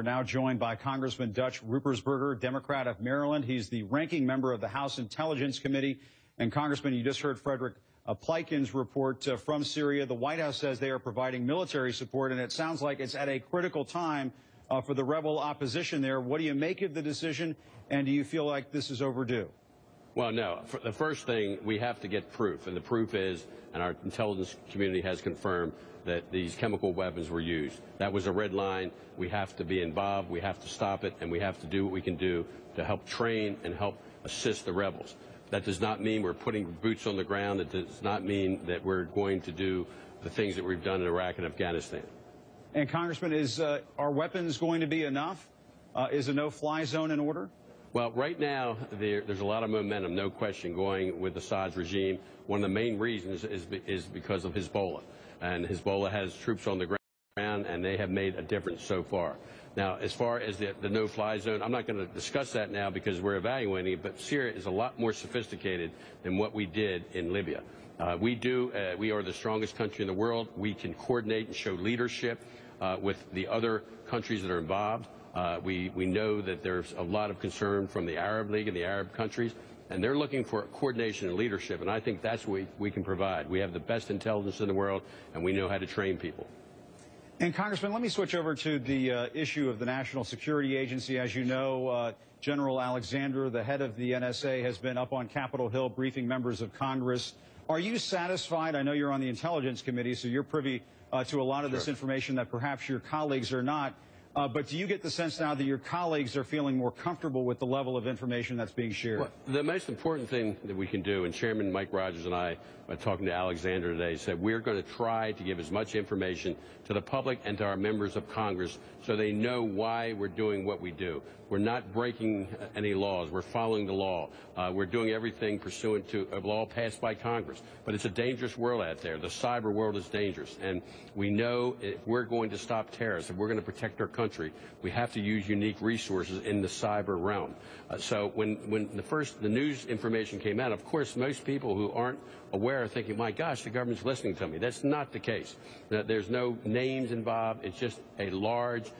We're now joined by Congressman Dutch Ruppersberger, Democrat of Maryland. He's the ranking member of the House Intelligence Committee. And Congressman, you just heard Frederick Pleiken's report from Syria. The White House says they are providing military support, and it sounds like it's at a critical time for the rebel opposition there. What do you make of the decision, and do you feel like this is overdue? Well, no. The first thing, we have to get proof, and the proof is, and our intelligence community has confirmed, that these chemical weapons were used. That was a red line. We have to be involved. We have to stop it, and we have to do what we can do to help train and help assist the rebels. That does not mean we're putting boots on the ground. It does not mean that we're going to do the things that we've done in Iraq and Afghanistan. And, Congressman, are weapons going to be enough? Is a no-fly zone in order? Well, right now, there's a lot of momentum, no question, going with Assad's regime. One of the main reasons is because of Hezbollah. And Hezbollah has troops on the ground, and they have made a difference so far. Now, as far as the no-fly zone, I'm not going to discuss that now because we're evaluating it, but Syria is a lot more sophisticated than what we did in Libya. We are the strongest country in the world. We can coordinate and show leadership with the other countries that are involved. We know that there's a lot of concern from the Arab League and the Arab countries, and they're looking for coordination and leadership, and I think that's what we can provide. We have the best intelligence in the world, and we know how to train people. And, Congressman, let me switch over to the issue of the National Security Agency. As you know, General Alexander, the head of the NSA, has been up on Capitol Hill briefing members of Congress. Are you satisfied? I know you're on the Intelligence Committee, so you're privy to a lot of this information that perhaps your colleagues are not. But do you get the sense now that your colleagues are feeling more comfortable with the level of information that's being shared? Well, the most important thing that we can do, and Chairman Mike Rogers and I are talking to Alexander today, said we're going to try to give as much information to the public and to our members of Congress so they know why we're doing what we do. We're not breaking any laws. We're following the law. We're doing everything pursuant to a law passed by Congress. But it's a dangerous world out there. The cyber world is dangerous. And we know if we're going to stop terrorists, if we're going to protect our country, we have to use unique resources in the cyber realm. So when the news information came out, of course, most people who aren't aware are thinking, my gosh, the government's listening to me. That's not the case. There's no names involved. It's just a large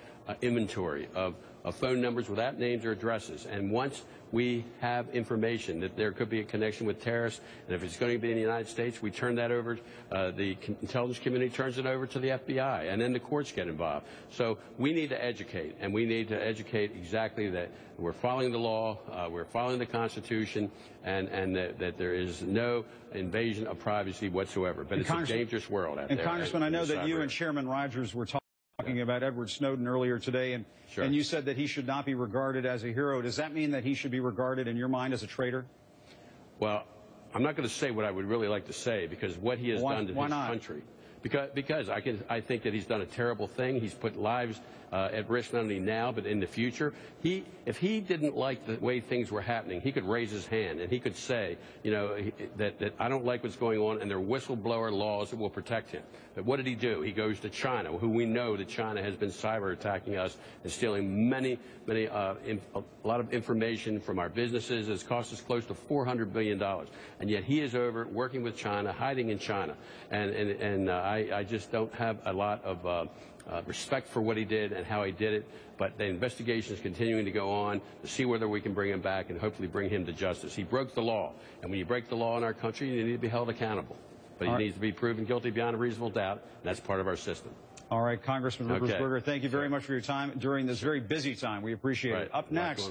inventory of phone numbers without names or addresses. And once we have information that there could be a connection with terrorists, and if it's going to be in the United States, we turn that over, the intelligence community turns it over to the FBI, and then the courts get involved. So we need to educate, and we need to educate exactly that we're following the law, we're following the Constitution, and that there is no invasion of privacy whatsoever. But it's a dangerous world out there. And, Congressman, I know that you and Chairman Rogers were talking about Edward Snowden earlier today, and you said that he should not be regarded as a hero. Does that mean that he should be regarded, in your mind, as a traitor? Well, I'm not going to say what I would really like to say, because what he has done to his country. Because I think that he's done a terrible thing. He's put lives at risk not only now but in the future. If he didn't like the way things were happening, he could raise his hand and he could say, you know, that I don't like what's going on, and there are whistleblower laws that will protect him. But what did he do? He goes to China, who we know that China has been cyber attacking us and stealing a lot of information from our businesses. It's cost us close to $400 billion, and yet he is over working with China, hiding in China, and I just don't have a lot of respect for what he did and how he did it, but the investigation is continuing to go on to see whether we can bring him back and hopefully bring him to justice. He broke the law, and when you break the law in our country, you need to be held accountable. But he needs to be proven guilty beyond a reasonable doubt, and that's part of our system. All right, Congressman Ruppersberger, thank you very much for your time during this very busy time. We appreciate it. Up next.